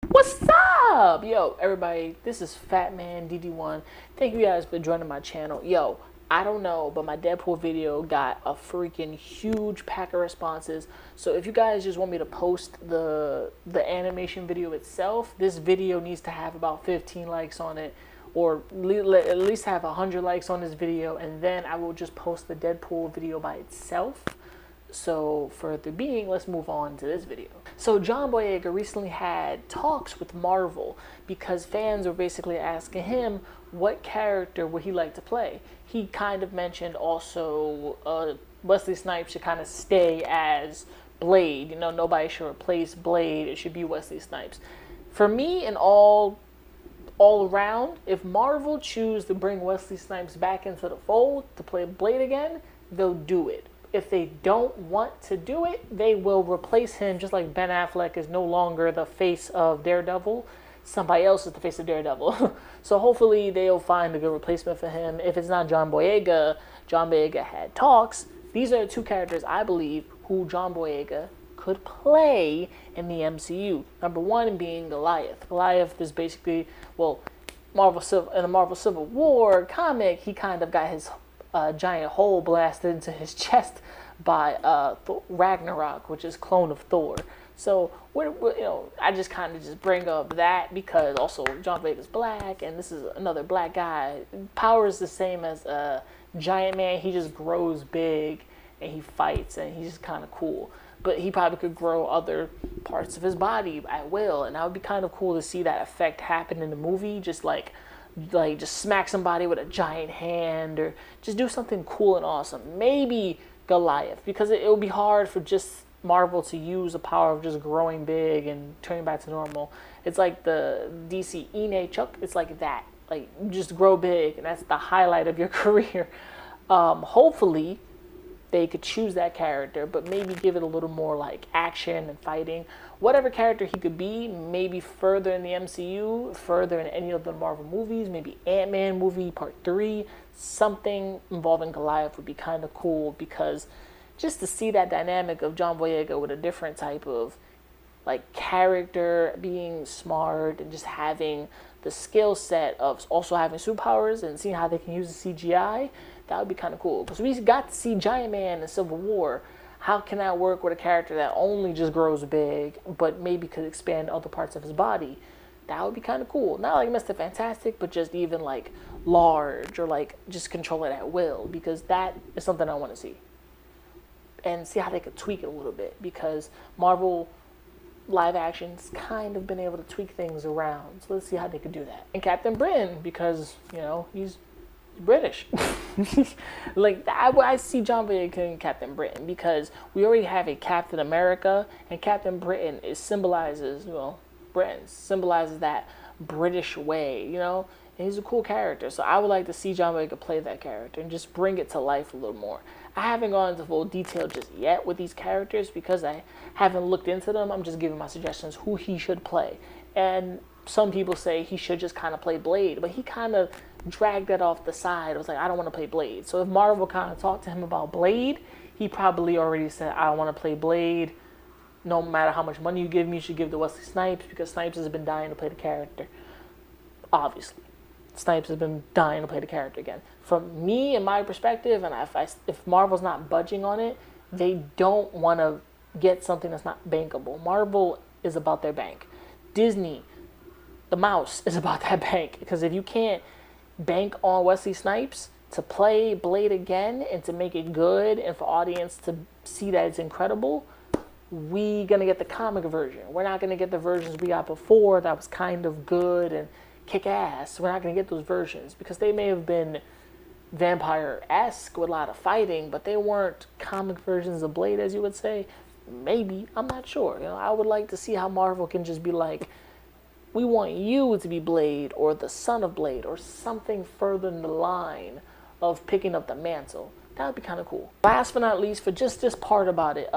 What's up? Yo, everybody, this is Fat Man DD1. Thank you guys for joining my channel. Yo, I don't know, but my Deadpool video got a freaking huge pack of responses. So if you guys just want me to post the animation video itself, this video needs to have about 15 likes on it, or at least have 100 likes on this video, and then I will just post the Deadpool video by itself. So for the being, let's move on to this video. So John Boyega recently had talks with Marvel because fans were basically asking him what character would he like to play. He kind of mentioned also Wesley Snipes should kind of stay as Blade. You know, nobody should replace Blade. It should be Wesley Snipes. For me, and all around, if Marvel choose to bring Wesley Snipes back into the fold to play Blade again, they'll do it. If they don't want to do it, they will replace him, just like Ben Affleck is no longer the face of Daredevil. Somebody else is the face of Daredevil. So hopefully they'll find a good replacement for him. If it's not John Boyega, John Boyega had talks. These are the two characters I believe who John Boyega could play in the MCU. Number one being Goliath. Goliath is basically, well, in the Marvel Civil War comic, he kind of got his giant hole blasted into his chest by Ragnarok, which is clone of Thor. So I just kind of just bring up that because also John Boyega's black, and this is another black guy. Power is the same as a Giant Man. He just grows big and he fights, and he's just kind of cool. But he probably could grow other parts of his body at will, and that would be kind of cool to see that effect happen in the movie. Just like just smack somebody with a giant hand, or just do something cool and awesome. Maybe Goliath, because it would be hard for just Marvel to use the power of just growing big and turning back to normal. It's like the DC Ine Chuck. It's like that. Like, just grow big, and that's the highlight of your career. Hopefully they could choose that character, but maybe give it a little more like action and fighting. Whatever character he could be, maybe further in the MCU, further in any of the Marvel movies, maybe Ant-Man movie Part 3, something involving Goliath would be kind of cool, because just to see that dynamic of John Boyega with a different type of like character, being smart and just having the skill set of also having superpowers and seeing how they can use the CGI, that would be kind of cool. Because we got to see Giant Man in Civil War. How can that work with a character that only just grows big, but maybe could expand other parts of his body? That would be kind of cool. Not like Mr. Fantastic, but just even like large, or like just control it at will, because that is something I want to see. And see how they could tweak it a little bit, because Marvel live action's kind of been able to tweak things around. So let's see how they could do that. And Captain Britain, because, he's British. Like, I see John Boyega and Captain Britain, because we already have a Captain America, and Captain Britain symbolizes that British way, and he's a cool character. So I would like to see John Boyega play that character and just bring it to life a little more. I haven't gone into full detail just yet with these characters because I haven't looked into them. I'm just giving my suggestions who he should play. And some people say he should just kind of play Blade, but he kind of dragged that off the side. I was like, I don't want to play Blade. So if Marvel kind of talked to him about Blade, he probably already said, I don't want to play Blade. No matter how much money you give me, you should give to Wesley Snipes, because Snipes has been dying to play the character. Obviously. Snipes has been dying to play the character again. From me and my perspective, and if Marvel's not budging on it, they don't want to get something that's not bankable. Marvel is about their bank. Disney, the mouse, is about that bank. Because if you can't bank on Wesley Snipes to play Blade again and to make it good and for audience to see that it's incredible, we gonna get the comic version. We're not gonna get the versions we got before that was kind of good and kick ass. We're not gonna get those versions because they may have been vampire-esque with a lot of fighting, but they weren't comic versions of Blade, as you would say. Maybe, I'm not sure. I would like to see how Marvel can just be like, we want you to be Blade, or the son of Blade, or something further in the line of picking up the mantle. That would be kind of cool. Last but not least, for just this part about it,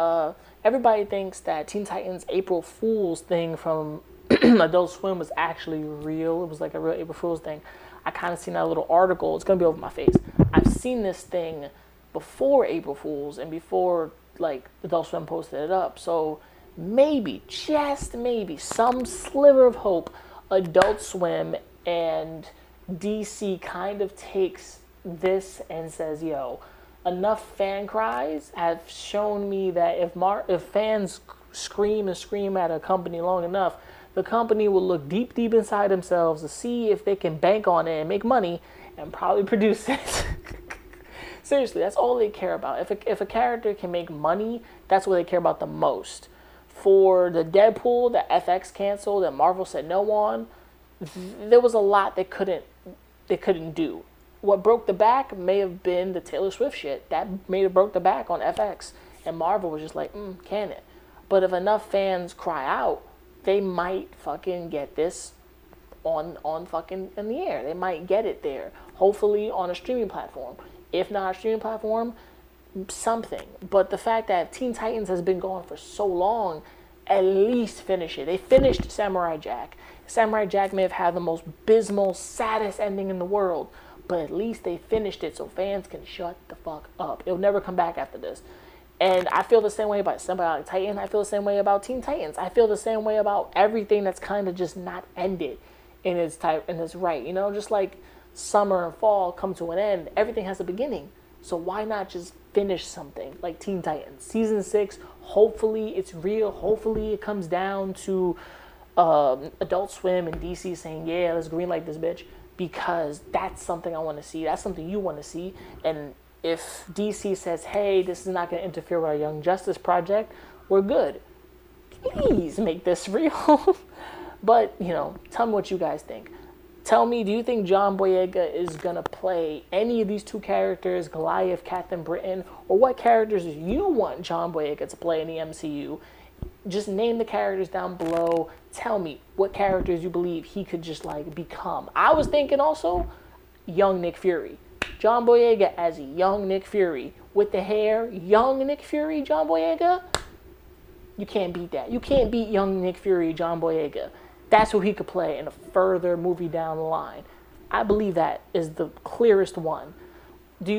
everybody thinks that Teen Titans April Fool's thing from Adult Swim was actually real. It was like a real April Fool's thing. I kind of seen that little article. It's going to be over my face. I've seen this thing before April Fool's and before, like, Adult Swim posted it up. So maybe, just maybe, some sliver of hope, Adult Swim and DC kind of takes this and says, yo, enough fan cries have shown me that if fans scream and scream at a company long enough, the company will look deep inside themselves to see if they can bank on it and make money and probably produce it. Seriously, that's all they care about. If a character can make money, that's what they care about the most. For the Deadpool that FX canceled and Marvel said no on, there was a lot they couldn't do. What broke the back may have been the Taylor Swift shit. That may have broke the back on FX. And Marvel was just like, can it? But if enough fans cry out, they might fucking get this on fucking in the air. They might get it there. Hopefully on a streaming platform. If not a streaming platform, something. But the fact that Teen Titans has been going for so long, at least finish it. They finished Samurai Jack. Samurai Jack may have had the most abysmal, saddest ending in the world, but at least they finished it so fans can shut the fuck up. It'll never come back after this. And I feel the same way about Symbiotic Titan. I feel the same way about Teen Titans. I feel the same way about everything that's kind of just not ended in its type and its right. You know, just like summer and fall come to an end, everything has a beginning. So why not just finish something like Teen Titans season 6? Hopefully it's real. Hopefully it comes down to Adult Swim and DC saying, yeah, let's greenlight this bitch, because that's something I want to see. That's something you want to see. And if DC says, hey, this is not going to interfere with our Young Justice project, we're good. Please make this real. But, you know, tell me what you guys think. Tell me, do you think John Boyega is going to play any of these two characters, Goliath, Captain Britain, or what characters do you want John Boyega to play in the MCU? Just name the characters down below. Tell me what characters you believe he could just like become. I was thinking also young Nick Fury. John Boyega as a young Nick Fury with the hair. Young Nick Fury, John Boyega. You can't beat that. You can't beat young Nick Fury, John Boyega. That's who he could play in a further movie down the line. I believe that is the clearest one. Do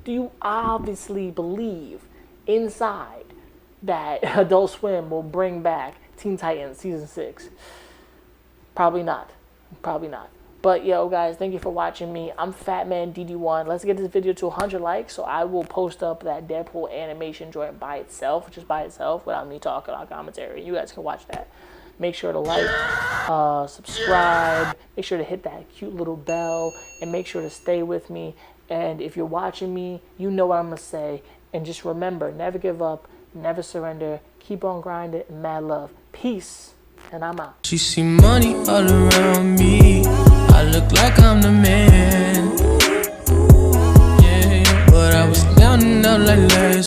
you obviously believe inside that Adult Swim will bring back Teen Titans season 6? Probably not. Probably not. But yo guys, thank you for watching me. I'm Fatman DD1. Let's get this video to 100 likes so I will post up that Deadpool animation joint by itself, just by itself, without me talking on commentary. You guys can watch that. Make sure to like, subscribe, make sure to hit that cute little bell, and make sure to stay with me. And if you're watching me, you know what I'm going to say. And just remember, never give up, never surrender, keep on grinding, and mad love. Peace, and I'm out. She see money all around me, I look like I'm the man. Yeah, but I was down and out like